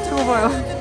저거 봐요.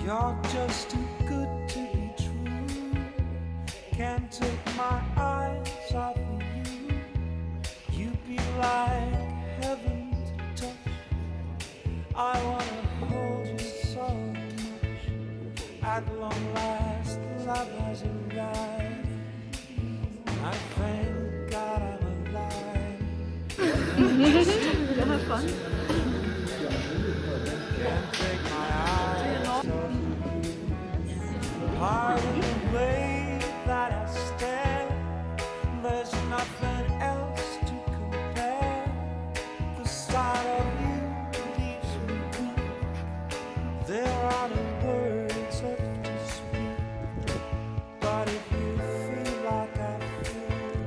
You're just too good to be true. Can't take my eyes off of you. You'd be like heaven to touch. I wanna hold you so much. At long last, love has arrived. I thank God I'm alive. You'll have fun. Can't take my eyes off of you. Pardon the way that I stare. There's nothing else to compare. The sight of you leaves me weak. There are no words left to speak. But if you feel like I feel,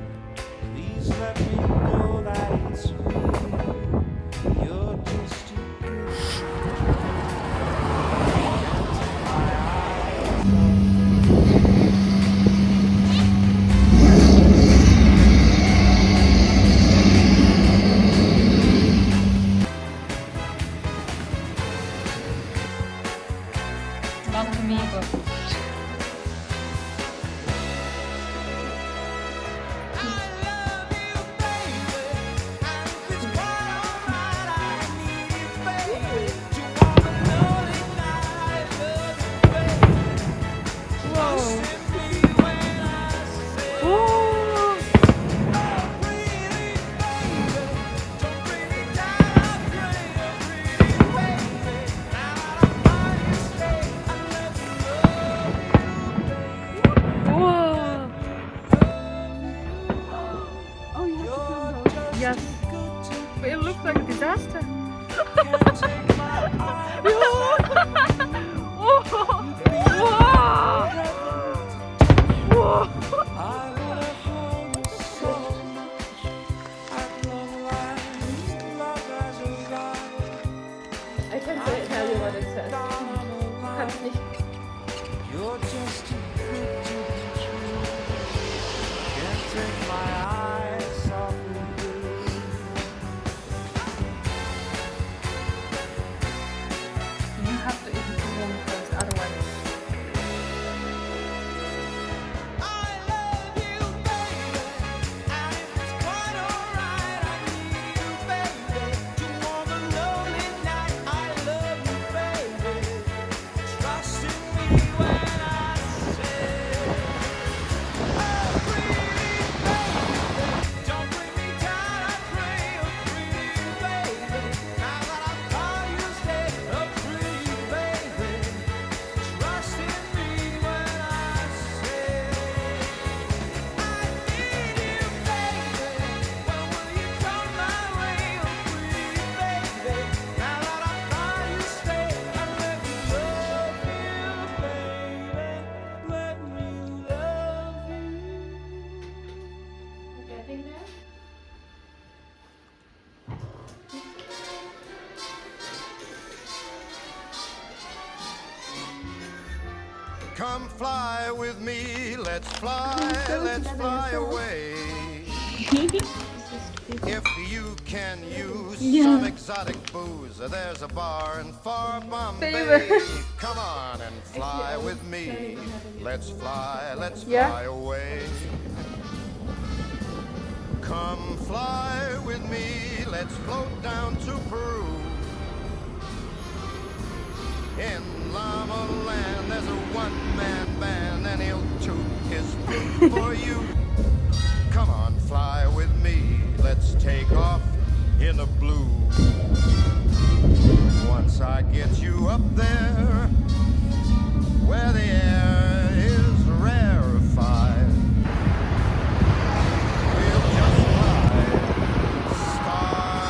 please let me know that it's real. You're just too good. Not comigo. Yes, but it looks like a disaster. I can't tell you what it says. Du kannst nicht. You're just too good to be true. Can't take my eyes off of you. fly with me, let's fly away. If you can use some exotic booze, there's a bar in far Bombay. Come on and fly with me, let's fly away. Come fly with me, let's float down to Peru. In Llama Land, there's a one-man band, and he'll toot his flute for you. Come on, fly with me, let's take off in the blue. Once I get you up there, where the air is rarefied, we'll just fly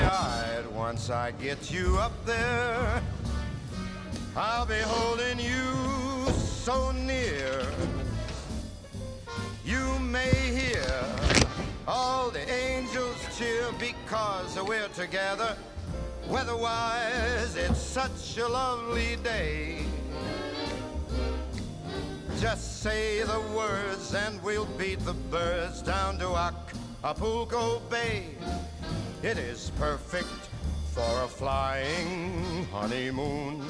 starry-eyed. Once I get you up there, I'll be holding you so near. You may hear all the angels cheer because we're together. Weather-wise, it's such a lovely day. Just say the words and we'll beat the birds down to Acapulco Bay. It is perfect for a flying honeymoon.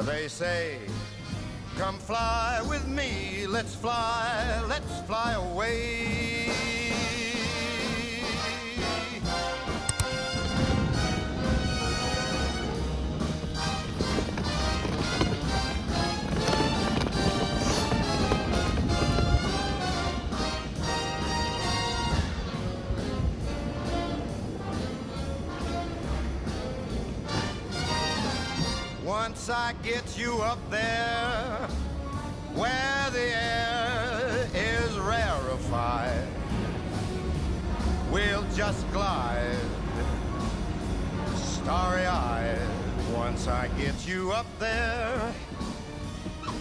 They say, come fly with me, let's fly away. Once I get you up there, where the air is rarefied, we'll just glide starry-eyed. Once I get you up there,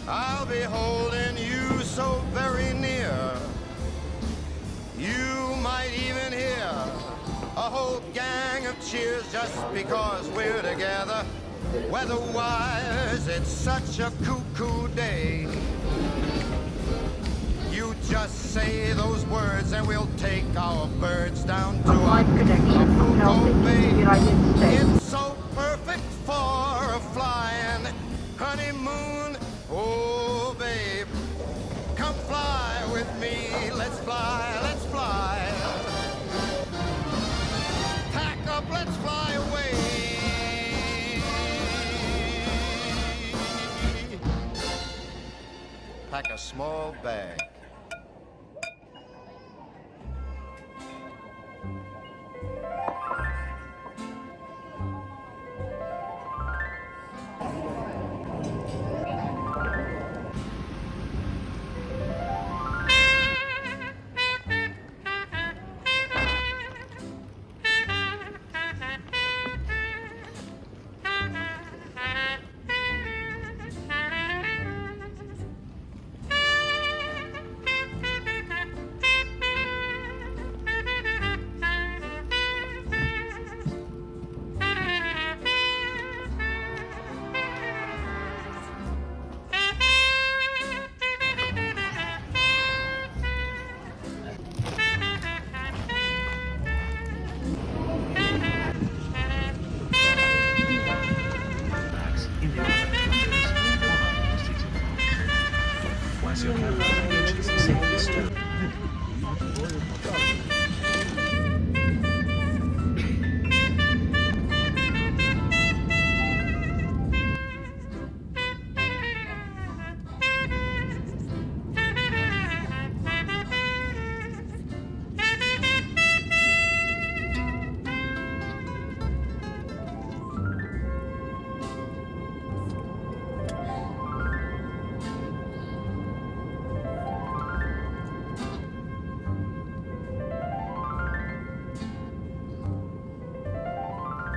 I'll be holding you so very near. You might even hear a whole gang of cheers just because we're together. Weather-wise, it's such a cuckoo day. You just say those words and we'll take our birds down to Acapulco Bay. It's so perfect for a flying honeymoon. Oh, babe, come fly with me. Let's fly, let's fly. Pack up, let's fly away. Pack a small bag.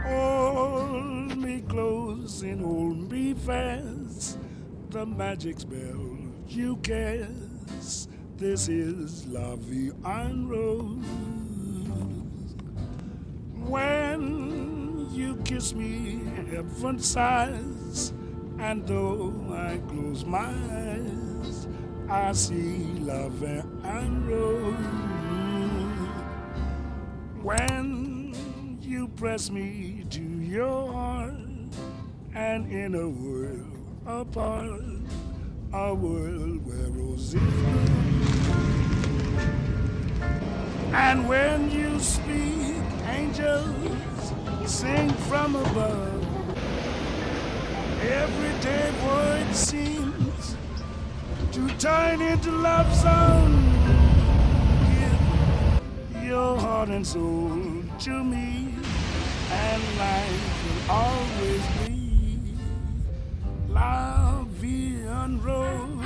Hold me close and hold me fast. The magic spell you cast. This is La Vie en Rose. When you kiss me, heaven sighs, And though I close my eyes, I see love and rose. When you press me to your heart, and in a world apart, a world where roses bloom. And when you speak, angels sing from above. Everyday word seems to turn into love song. Give your heart and soul to me, and life will always be La Vie en Rose.